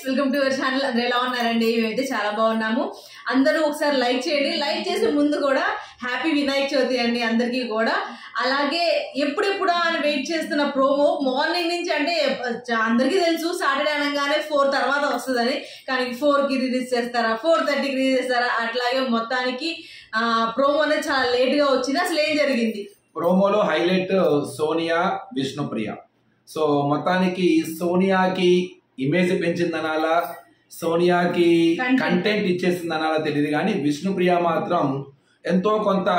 Welcome to your channel. అందరూ ఎలా ఉన్నారండి? మేమైతే చాలా బాగున్నాము. అందరూ ఒకసారి లైక్ చేయండి. లైక్ చేసే ముందు కూడా హ్యాపీ వినాయక చవితి అండి అందరికీ కూడా. అలాగే ఎప్పుడెప్పుడు అని వెయిట్ చేస్తున్న ప్రోమో మార్నింగ్ నుంచి, అంటే అందరికీ తెలుసు సాటర్డే అనగానే 4 తర్వాత వస్తుందని, కానీ 4కి రిలీజ్ చేస్తారా, 4:30కి రిలీజ్ చేస్తారా, అట్లాగే మొత్తానికి ప్రోమో అనేది చాలా లేట్గా వచ్చింది. అసలు ఏం జరిగింది? ప్రోమోలో హైలైట్ సోనియా, విష్ణుప్రియ. సో మొత్తానికి సోనియాకి ఇమేజ్ పెంచిందనాలా, సోనియాకి కంటెంట్ ఇచ్చేసిందనాలా తెలియదు, కానీ విష్ణుప్రియ మాత్రం ఎంతో కొంత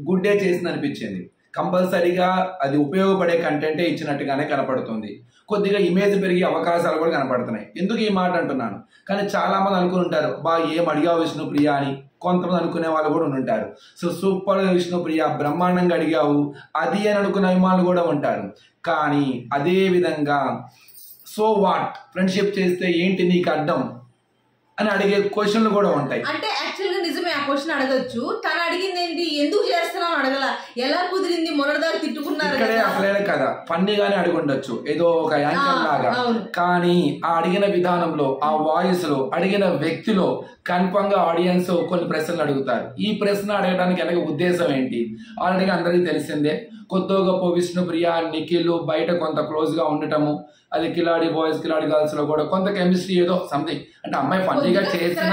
గుడ్డే చేసింది అనిపించింది. కంపల్సరీగా అది ఉపయోగపడే కంటెంటే ఇచ్చినట్టుగానే కనపడుతుంది. కొద్దిగా ఇమేజ్ పెరిగే అవకాశాలు కూడా కనపడుతున్నాయి. ఎందుకు ఈ మాట అంటున్నాను, కానీ చాలా మంది అనుకుని ఉంటారు, ఏం అడిగావు విష్ణుప్రియ అని కొంతమంది అనుకునే వాళ్ళు కూడా ఉంటారు. సో సూపర్ విష్ణుప్రియ, బ్రహ్మాండంగా అడిగావు అది అని అనుకునే అభిమానులు కూడా ఉంటారు. కానీ అదే విధంగా సో వాట్, ఫ్రెండ్షిప్ చేస్తే ఏంటి నీకు అడ్డం అని అడిగే క్వశ్చన్లు కూడా ఉంటాయి. అంటే యాక్చువల్గా నిజమే, ఆ క్వశ్చన్ అడగచ్చు. తను అడిగింది ఏంటి, ఎందుకు చేస్తున్నావు అడగల, ఎలా కుదిరింది, మొన్నటిదాకా తిట్టుకున్నారు ఇక్కడే అసలైన కదా ఫన్నీగానే అడిగి ఉండొచ్చు, ఏదో ఒక యాంకర్ లాగా. కానీ ఆ అడిగిన విధానంలో, ఆ వాయిస్ లో, అడిగిన వ్యక్తిలో కన్ఫర్మ్ గా ఆడియన్స్ కొన్ని ప్రశ్నలు అడుగుతారు. ఈ ప్రశ్న అడగడానికి వెనక ఉద్దేశం ఏంటి ఆల్రెడీ అందరికీ తెలిసిందే. కొద్దో గొప్ప విష్ణుప్రియ, నిఖిల్ బయట కొంత క్లోజ్ గా ఉండటము, అది కిలాడి బాయ్స్ కిలాడి గర్ల్స్ లో కూడా కొంత కెమిస్ట్రీ ఏదో సంథింగ్, అంటే అమ్మాయి ఫన్నీగా చేసిన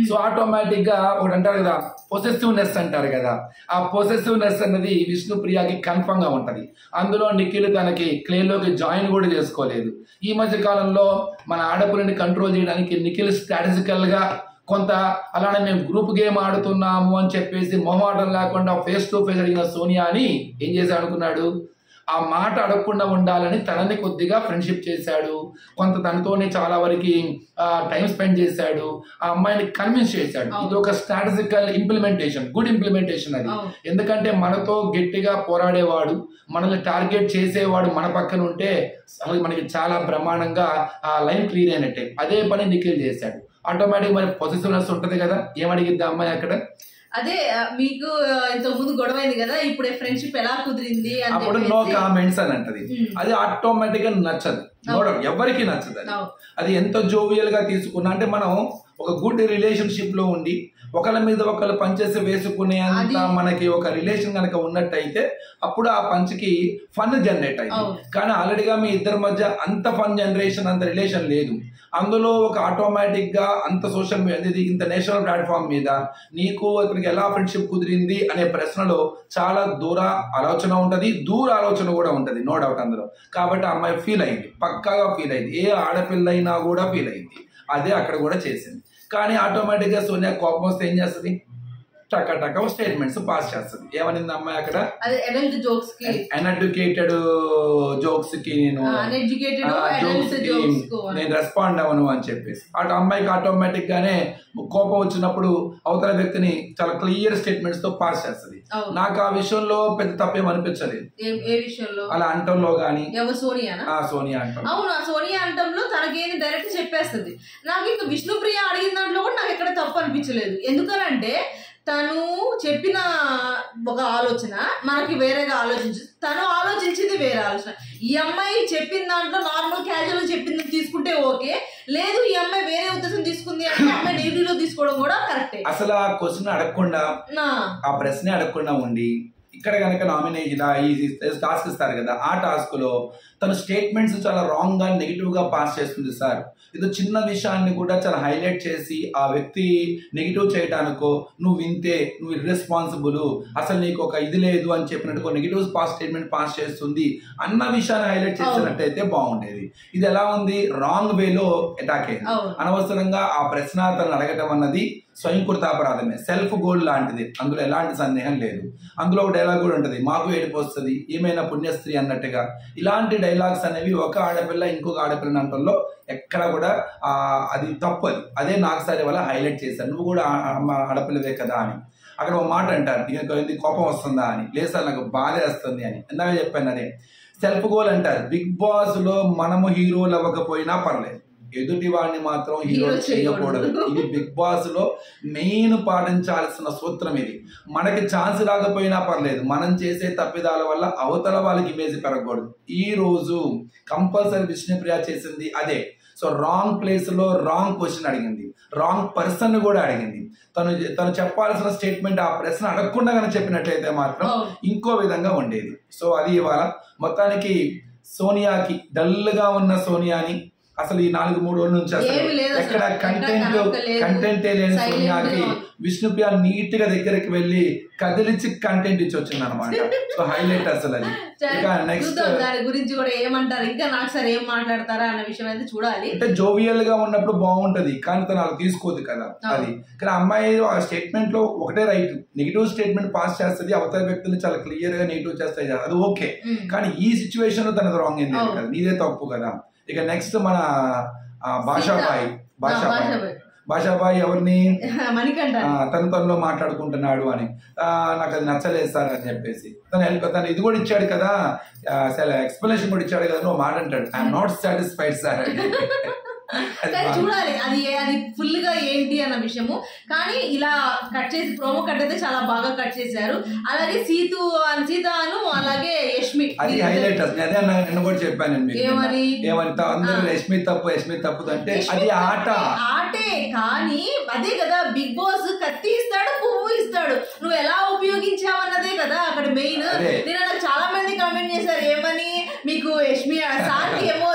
సో ఆటోమేటిక్ గా ఒకటి అంటారు కదా, పొసెసివ్నెస్ అంటారు కదా, ఆ పొసెసివ్నెస్ అనేది విష్ణుప్రియకి కన్ఫర్మ్ గా ఉంటది. అందులో నిఖిల్ తనకి క్లేలోకి జాయిన్ కూడా చేసుకోలేదు. ఈ మధ్య కాలంలో మన ఆడపిల్లని కంట్రోల్ చేయడానికి నిఖిల్ స్ట్రాటజికల్ గా కొంత అలానే మేము గ్రూప్ గేమ్ ఆడుతున్నాము అని చెప్పేసి మొహమాటం లేకుండా ఫేస్ టు ఫేస్ అడిగిన సోనియాని ఏం చేశాడు అనుకున్నాడు, ఆ మాట అడగకుండా ఉండాలని తనని కొద్దిగా ఫ్రెండ్షిప్ చేశాడు. కొంత తనతోనే చాలా వరకు టైం స్పెండ్ చేశాడు. ఆ అమ్మాయిని కన్విన్స్ చేశాడు. ఇది ఒక స్ట్రాటజికల్ ఇంప్లిమెంటేషన్, గుడ్ ఇంప్లిమెంటేషన్ అది. ఎందుకంటే మనతో గట్టిగా పోరాడేవాడు, మనల్ని టార్గెట్ చేసేవాడు మన పక్కన ఉంటే అసలు మనకి చాలా బ్రహ్మాండంగా ఆ లైన్ క్లియర్ అయినట్టే. అదే పని నిఖిల్ చేశాడు. ఆటోమేటిక్ మరి పొజిటివ్నెస్ ఉంటది కదా, ఏమడిగిద్ది అమ్మాయి అక్కడ. అదే మీకు ఇంతకు ముందు గొడవైంది కదా, ఇప్పుడు ఫ్రెండ్షిప్ ఎలా కుదిరింది అప్పుడు నో కామెంట్స్ అని అంటది. అది ఆటోమేటిక్ గా నచ్చదు, ఎవరికి నచ్చదు. అది ఎంత జోవియల్ గా తీసుకున్నా, అంటే మనం ఒక గుడ్ రిలేషన్షిప్ లో ఉండి ఒకళ్ళ మీద ఒకళ్ళు పంచేసి వేసుకునే అంత మనకి ఒక రిలేషన్ కనుక ఉన్నట్టయితే అప్పుడు ఆ పంచ్కి ఫన్ జనరేట్ అయింది. కానీ ఆల్రెడీగా మీ ఇద్దరి మధ్య అంత ఫన్ జనరేషన్, అంత రిలేషన్ లేదు. అందులో ఒక ఆటోమేటిక్ గా అంత సోషల్ మీడియా, ఇంత నేషనల్ ప్లాట్ఫామ్ మీద నీకు ఇతనికి ఎలా ఫ్రెండ్షిప్ కుదిరింది అనే ప్రశ్నలో చాలా దూర ఆలోచన ఉంటది, దూర ఆలోచన కూడా ఉంటది, నో డౌట్ అందులో. కాబట్టి ఆ అమ్మాయి ఫీల్ అయింది, పక్కాగా ఫీల్ అయింది. ఏ ఆడపిల్ల అయినా కూడా ఫీల్ అయింది. అదే అక్కడ కూడా చేసింది. కానీ ఆటోమేటిక్ గా సోనియా కోపం వస్తే ఏం చేస్తుంది, టక స్టేట్మెంట్స్ పాస్ చేస్తుంది. ఏమనింది అమ్మాయి అక్కడ, అన్ఎడ్యుకేటెడ్ జోక్స్ కి నేను రెస్పాండ్ అవను అని చెప్పేసి అటు అమ్మాయికి ఆటోమేటిక్ గానే కోపం వచ్చినప్పుడు అవతల వ్యక్తిని చాలా క్లియర్ స్టేట్మెంట్స్ తో పాస్ చేస్తుంది. నాకు ఆ విషయంలో పెద్ద తప్పేం అనిపించలేదు. అలా అంటంలో గానీ సోనియా అంటాం, అవును సోనియా అంటంలో తనకేది డైరెక్ట్ చెప్పేస్తుంది. నాకు ఇంకా విష్ణుప్రియ అడిగిన దాంట్లో కూడా నాకు ఎక్కడ తప్పు అనిపించలేదు. ఎందుకనంటే తను చెప్పిన ఒక ఆలోచన మనకి వేరేగా తను ఆలోచించింది వేరే ఆలోచన. ఈ అమ్మాయి చెప్పిన దాంట్లో నార్మల్ క్యాజువల్ చెప్పింది తీసుకుంటే ఓకే, లేదు ఈ అమ్మాయి వేరే ఉద్దేశం తీసుకుంది అంటే అమ్మాయి నెగిటివ్ లో తీసుకోవడం కూడా కరెక్టే. అసలు ఆ క్వశ్చన్ అడగకుండా, ఆ ప్రశ్న అడగకుండా ఉండి ఇక్కడ కనుక నామినేషన్ ఈ టాస్క్ ఇస్తారు కదా, ఆ టాస్క్ లో తన స్టేట్మెంట్స్ చాలా రాంగ్ గా నెగిటివ్ గా పాస్ చేస్తుంది సార్. ఇది చిన్న విషయాన్ని కూడా చాలా హైలైట్ చేసి ఆ వ్యక్తి నెగిటివ్ చేయడానికో, నువ్వు వింటే నువ్వు ఇర్రెస్పాన్సిబుల్, అసలు నీకు ఒక ఇది లేదు అని చెప్పినట్టు నెగిటివ్ స్టేట్మెంట్ పాస్ చేస్తుంది అన్న విషయాన్ని హైలైట్ చేసినట్టయితే బాగుండేది. ఇది ఎలా ఉంది, రాంగ్ వేలో అటాక్ అయింది. అనవసరంగా ఆ ప్రశ్న తను అడగటం అన్నది స్వయంకృతాపరాధమే, సెల్ఫ్ గోల్ లాంటిది, అందులో ఎలాంటి సందేహం లేదు. అందులో ఒక డైలాగ్ కూడా ఉంటుంది, మాకు ఏడుపు వస్తుంది ఏమైనా పుణ్యస్త్రీ అన్నట్టుగా. ఇలాంటి డైలాగ్స్ అనేవి ఒక ఆడపిల్ల ఇంకొక ఆడపిల్ల అంటల్లో ఎక్కడ కూడా అది తప్పు. అదే నాకు సరే వల్ల హైలైట్ చేశాను, నువ్వు కూడా ఆడపిల్లవే కదా అని. అక్కడ ఒక మాట అంటారు, నీకు కోపం వస్తుందా అని. లేదు సార్ నాకు బాధ వేస్తుంది అని. ఇందాక చెప్పాను అదే సెల్ఫ్ గోల్ అంటారు. బిగ్ బాస్ లో మనము హీరోలు అవ్వకపోయినా పర్లేదు, ఎదుటి వాడిని మాత్రం హీరో చేయకూడదు. ఇది బిగ్ బాస్ లో మెయిన్ పాటించాల్సిన సూత్రం ఇది. మనకి ఛాన్స్ రాకపోయినా పర్లేదు, మనం చేసే తప్పిదాల వల్ల అవతల వాళ్ళకి ఇమేజ్ పెరగకూడదు. ఈ రోజు కంపల్సరీ విష్ణుప్రియ చేసింది అదే. సో సో రాంగ్ ప్లేస్ లో రాంగ్ క్వశ్చన్ అడిగింది, రాంగ్ పర్సన్ కూడా అడిగింది. తను చెప్పాల్సిన స్టేట్మెంట్ ఆ ప్రశ్న అడగకుండా కానీ చెప్పినట్లయితే మాత్రం ఇంకో విధంగా ఉండేది. సో అది ఇవాళ మొత్తానికి సోనియాకి, డల్ గా ఉన్న సోనియాని అసలు ఈ 4-3 రోజుల నుంచి అసలు ఎక్కడ కంటెంటే లేని సోనియాకి విష్ణుప్రియ నీట్ గా దగ్గరికి వెళ్ళి కదిలించి కంటెంట్ ఇచ్చి వచ్చింది అనమాట. సో హైలైట్ అసలు అది. ఇక నెక్స్ట్ దాని గురించి కూడా ఏమంటారు, ఇంకా నాకు సార్ ఏం మాట్లాడతారా అన్న విషయం అయితే చూడాలి. అంటే జోవియల్ గా ఉన్నప్పుడు బాగుంటది, కానీ తను అలా తీసుకోదు కదా అది. కానీ అమ్మాయి ఆ స్టేట్మెంట్ లో ఒకటే రైట్, నెగిటివ్ స్టేట్మెంట్ పాస్ చేస్తుంది, అవతల వ్యక్తులు చాలా క్లియర్ గా నెగిటివ్ చేస్తాయి, అది ఓకే. కానీ ఈ సిచ్యువేషన్ లో తనది రాంగ్ ఏంటి కదా, నీదే తప్పు కదా. ఇక నెక్స్ట్ మన భాషాబాయి ఎవరిని తనలో మాట్లాడుకుంటున్నాడు అని నాకు అది నచ్చలేదు సార్ అని చెప్పేసి తను ఇది కూడా ఇచ్చాడు కదా, ఎక్స్ప్లెనేషన్ కూడా ఇచ్చాడు కదా, నువ్వు మాట అంటాడు ఐఎమ్ నాట్ సాటిస్ఫైడ్ సార్ అని. చూడాలి అది ఫుల్ గా ఏంటి అన్న విషయము. కానీ ఇలా కట్ చేసి ప్రోమో కట్ అయితే చాలా బాగా కట్ చేశారు. అలాగే సీతాను అలాగే యష్మి అది హైలైట్. అదే నిన్న కూడా చెప్పాను ఏమని అందరూ యష్మి తప్పు అంటే అది ఆటే. కానీ అదే కదా బిగ్ బాస్, కత్తి ఇస్తాడు, పువ్వు ఇస్తాడు, నువ్వు ఎలా ఉపయోగించావన్నదే కదా అక్కడ మెయిన్. నేను నాకు చాలా మంది కామెంట్ చేశారు ఏమని, మీకు యష్మి సార్కి ఏమో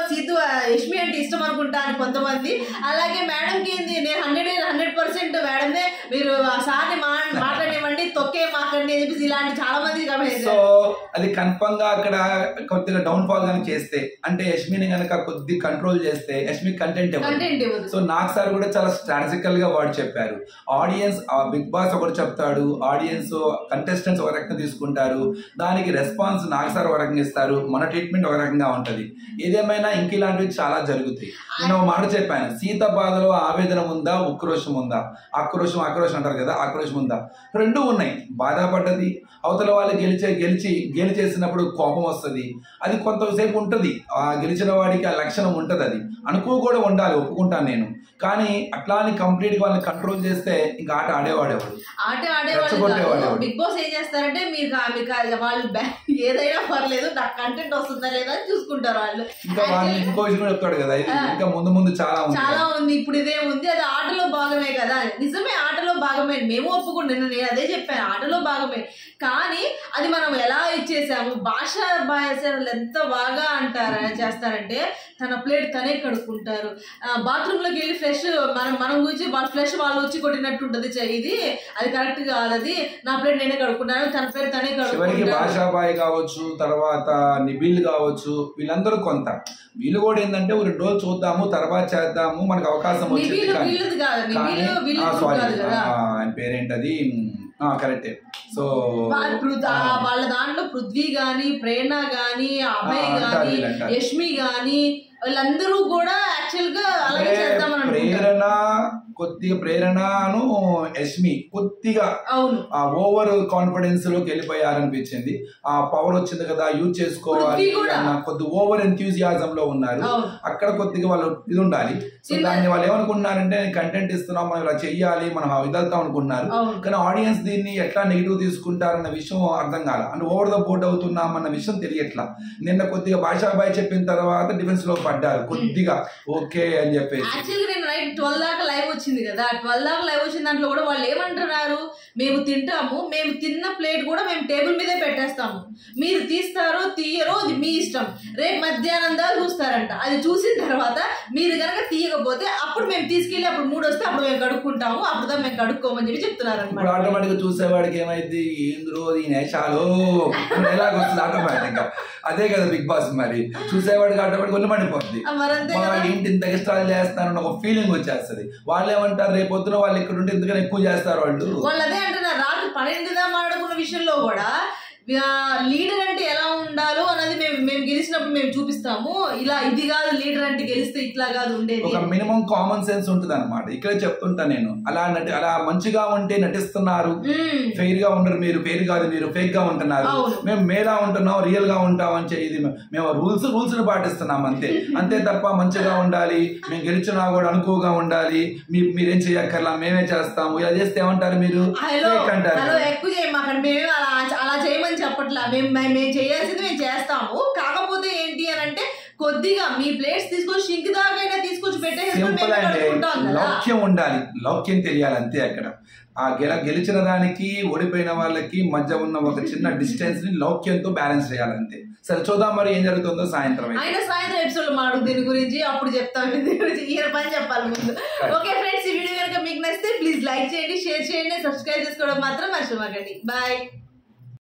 యష్మి అంటే ఇష్టం అనుకుంటా అని కొంతమంది, అలాగే మేడంకి ఏంది నేను 100% మేడమే మీరు ఆ సార్ని మాట్లాడివ్వండి, తొక్కే మాట్లాడి అని చెప్పేసి ఇలాంటి చాలా మంది కామెంట్ చేశారు. సో అది కన్ఫర్మ్ గా అక్కడ కొద్దిగా డౌన్ ఫాల్ గానీ చేస్తే, అంటే యష్మిని గనక కొద్ది కంట్రోల్ చేస్తే యష్మి కంటెంట్ ఇవ్వదు. సో నాకు సార్ కూడా చాలా స్ట్రాటజికల్ గా వాడు చెప్పారు. ఆడియన్స్ బిగ్ బాస్ ఒకటి చెప్తాడు, ఆడియన్స్ కంటెస్టెంట్స్ ఒక రకంగా తీసుకుంటారు, దానికి రెస్పాన్స్ నాగ్ సార్ ఒక రకంగా ఇస్తారు, మన ట్రీట్మెంట్ ఒక రకంగా ఉంటది. ఏదేమైనా ఇంక ఇలాంటివి చాలా జరుగుతాయి. నేను మాట చెప్పాను, సీత బాధలో ఆవేదన ఉందా, ఉక్రోషం ఉందా, ఆక్రోషం అంటారు కదా, ఆక్రోషం ఉందా, రెండూ ఉన్నాయి. బాధపడ్డది, అవతల వాళ్ళు గెలి చేసినప్పుడు కోపం వస్తుంది, అది కొంతసేపు ఉంటుంది. ఆ గెలిచిన వాడికి ఆ లక్షణం ఉంటుంది, అది అనుకో కూడా ఉండాలి, ఒప్పుకుంటాను నేను. కానీ అట్లా అని కంప్లీట్ గా వాళ్ళని కంట్రోల్ చేస్తే ఇంకా ఆట ఆడేవాడేవాడు. బిగ్ బాస్ ఏం చేస్తారంటే మీరు వాళ్ళు ఏదైనా పర్లేదు నాకు కంటెంట్ వస్తుందా లేదా అని చూసుకుంటారు వాళ్ళు. ఇంకా వాళ్ళు ఇంకో విషయం కూడా చెప్తాడు కదా, ఇంకా ముందు చాలా ఉంది, ఇప్పుడు ఇదే ఉంది, అది ఆటలో భాగమే కదా. నిజమే, ఆటలో భాగమే, మేము ఒప్పుకుంటాను, నేను అదే చెప్పాను, ఆటలో భాగమే. కానీ అది మనం ఎలా ఇచ్చేసాము, భాషలు ఎంత బాగా చేస్తారంటే తన ప్లేట్ తనే కడుక్కుంటారు, బాత్రూమ్ లోకి వెళ్ళి ఫ్రెష్ మనం గురించి ఫ్రెష్ వాళ్ళు వచ్చి కొట్టినట్టు ఉంటది. ఇది అది కరెక్ట్ కాదు, అది నా ప్లేట్ నేనే కడుక్కుంటాను, తన ప్లేట్ తనే కడుక్కుంటారు. భాషాబాయి కావచ్చు, తర్వాత నిబిల్ కావచ్చు, వీళ్ళందరూ కొంత వీళ్ళు కూడా ఏంటంటే 2 రోజులు చూద్దాము, తర్వాత చేద్దాము, మనకు అవకాశం వచ్చింది. ఆయన పేరేంటది కరెక్టే. సో వాళ్ళ దాంట్లో పృథ్వీ గాని, ప్రేరణ గాని, అభయ్ గాని, యష్మి గాని, వీళ్ళందరూ కూడా యాక్చువల్ గా అలాగే చేద్దామని ప్రేరణను యష్మి కొద్దిగా ఓవర్ కాన్ఫిడెన్స్ లోకి వెళ్ళిపోయారనిపించింది. ఆ పవర్ వచ్చింది కదా, యూజ్ చేసుకోవాలి అన్న కొద్ది ఓవర్ ఎంథ్యూజియాజం లో ఉన్నారు. అక్కడ కొద్దిగా వాళ్ళు ఇది ఉండాలి. సో దాన్ని వాళ్ళు ఏమనుకుంటున్నారంటే నేను కంటెంట్ ఇస్తున్నాం, మనం ఇలా చెయ్యాలి, మనం వదులుతాం అనుకుంటున్నారు. కానీ ఆడియన్స్ దీన్ని ఎట్లా నెగిటివ్ తీసుకుంటారన్న విషయం అర్థం కాల, అంటే ఓవర్ ద బోర్డ్ అవుతున్నాం అన్న విషయం తెలియట్లా. నిన్న కొద్దిగా భాషాబాయి చెప్పిన తర్వాత డిఫెన్స్ లో పడ్డారు కొద్దిగా, ఓకే అని చెప్పేసి. 12 దాకా లైవ్ వచ్చింది కదా, 12 దాకా లైవ్ వచ్చిన దాంట్లో కూడా వాళ్ళు ఏమంటున్నారు, మేము తింటాము, మేము తిన్న ప్లేట్ కూడా మేము టేబుల్ మీదే పెట్టేస్తాము, మీరు తీస్తారో తీయరో అది మీ ఇష్టం, రేపు మధ్యాహ్నం దాకా చూస్తారంట. అది చూసిన తర్వాత మీరు కనుక తీయకపోతే అప్పుడు మేము తీసుకెళ్ళి అప్పుడు 3 వస్తే అప్పుడు మేము కడుక్కుంటాము, అప్పుడు మేము కడుక్కోమని చెప్పి చెప్తున్నారు అనమాట. ఆటోమేటిక్ గా చూసేవాడికి ఏమైంది, ఏంద్రో ఈ నేషాలు ఎలాగొస్తుంది ఆటోమేటిక్ గా. అదే కదా బిగ్ బాస్, మరి చూసేవాడికి ఆటోమేటిక్ ఒళ్ళు మండిపోతుంది, ఏంటి ఇంత ఎక్స్ట్రా చేస్తారని ఒక ఫీలింగ్ వచ్చేస్తుంది. వాళ్ళు ఏమంటారు, రేపు పొద్దున వాళ్ళు ఇక్కడ ఉంటే ఎందుకని ఎక్కువ చేస్తారు వాళ్ళు అదే అంటున్నారు. రాత్రి 12 దాకా మాట్లాడుకున్న విషయంలో కూడా లీడర్ అంటే ఎలా ఉండాలో అన్నది మేము గెలిచినప్పుడు మేము చూపిస్తాము, ఇలా ఇది కాదు లీడర్ అంటే గెలిస్తే ఇట్లా కాదు ఉండేది. ఒక మినిమం కామన్ సెన్స్ ఉంటుంది అనమాట. ఇక్కడే చెప్తుంటా నేను, అలా మంచిగా ఉంటే నటిస్తున్నారు, ఫెయిర్ గా ఉండరు, మీరు ఫెయిర్ కాదు, మీరు ఫేక్ గా ఉంటున్నారు, మేము మేలా ఉంటున్నాం, రియల్ గా ఉంటాం అని ఇది మేము రూల్స్ ని పాటిస్తున్నాం అంతే తప్ప మంచిగా ఉండాలి, మేము గెలిచినా కూడా అనుకోగా ఉండాలి, మీరేం చేయక్కర్లా, మేమే చేస్తాము, ఇలా చేస్తే ఏమంటారు మీరు అంటారు. ఎక్కువ చేయమాకండి, మేము అలా చేయమని చెప్పట్లా, మేము చేయాల్సింది మేము చేస్తాము. కాకపోతే ఏంటి అని అంటే కొద్దిగా మీ ప్లేట్స్ తీసుకొని షింక్ దాకైనా తీసుకొచ్చి సింపుల్ అండి, లౌక్యం ఉండాలి, లౌక్యం తెలియాలి అంతే. అక్కడ ఆ గెలిచిన దానికి ఓడిపోయిన వాళ్ళకి మధ్య ఉన్న ఒక చిన్న డిస్టెన్స్ ని లౌక్యంతో బ్యాలెన్స్ చేయాలంతే. సరే చూద్దాం మరి ఏం జరుగుతుందో సాయంత్రం. సాయంత్రం ఎపిసోడ్ మాడు దీని గురించి, అప్పుడు చెప్తాం దీని గురించి. ఈయన పని చెప్పాలి ముందు. ఓకే ఫ్రెండ్స్, ఈ వీడియో కనుక మీకు నచ్చితే ప్లీజ్ లైక్ చేయండి, షేర్ చేయండి, సబ్స్క్రైబ్ చేసుకోవడం మాత్రం మర్చిపోకండి. బాయ్.